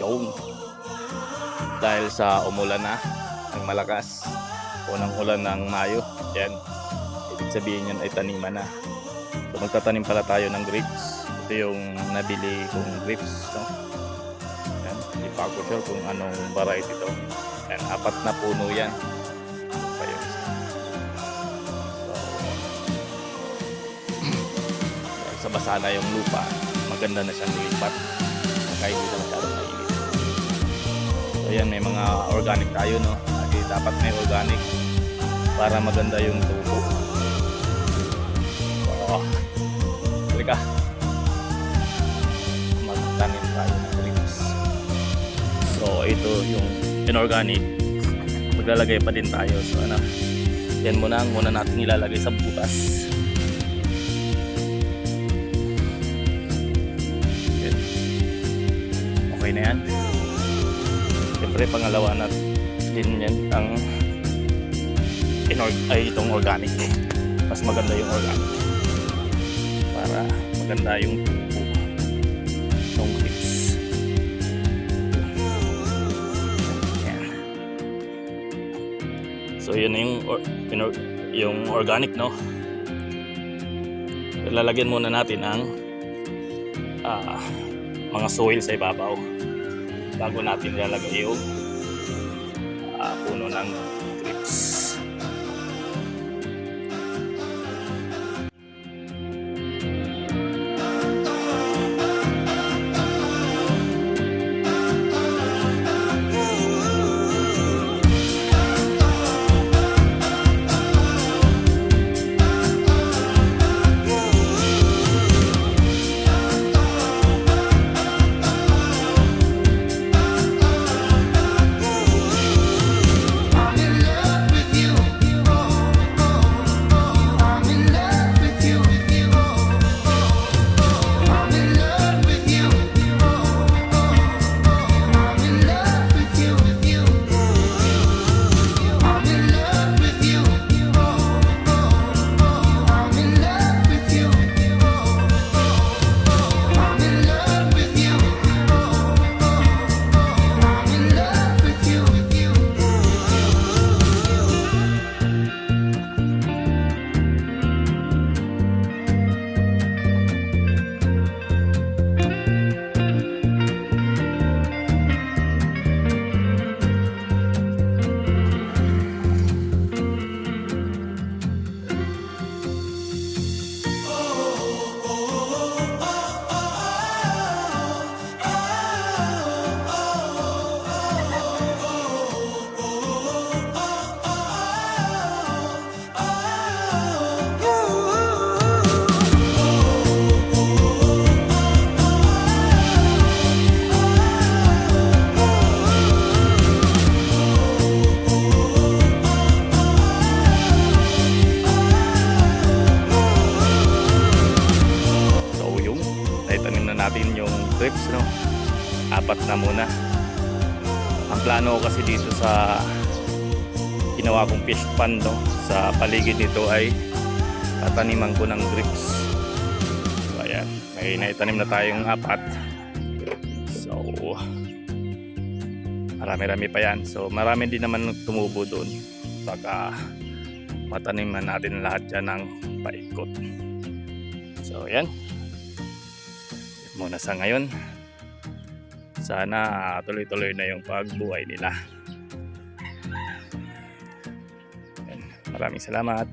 Yun. Dahil sa umulan na ng malakas, unang ulan ng Mayo, yan, ibig sabihin yan ay taniman na. So magtatanim pala tayo ng grapes. Ito yung nabili kong grapes, no? Yan, hindi pa ako sure kung anong variety ito. Yan, 4 na puno yan. Ito pa yung isa. So sa basa na yung lupa, maganda na siyang nilipat kahit hindi na masyadong mainit. So yan, may mga organic tayo, no? Kasi dapat may organic para maganda yung tubo. So, halika, magtanim tayo ng grapes. So ito yung inorganic, maglalagay pa din tayo. So ano, yan muna natin ilalagay sa butas. Yan. Okay na yan. Siyempre pangalawa natin din yan ang itong organic. Mas maganda yung organic para maganda yung tubo ng grapes. Yan. So yun na yung organic, no? Lalagyan muna natin ang mga soil sa ibabaw bago natin ilalagay yung puno ng grapes. Natin yung grapes, no? 4 na muna. Ang plano ko kasi dito sa ginawa kong fish pond, no? Sa paligid nito ay tataniman ko ng grapes. So ayan, may naitanim na tayong 4. So marami-rami pa yan. So marami din naman tumubo doon. Baka mataniman natin lahat yan ng paikot. So ayan, muna sa ngayon. Sana tuloy-tuloy na yung pagbuhay nila. Maraming salamat.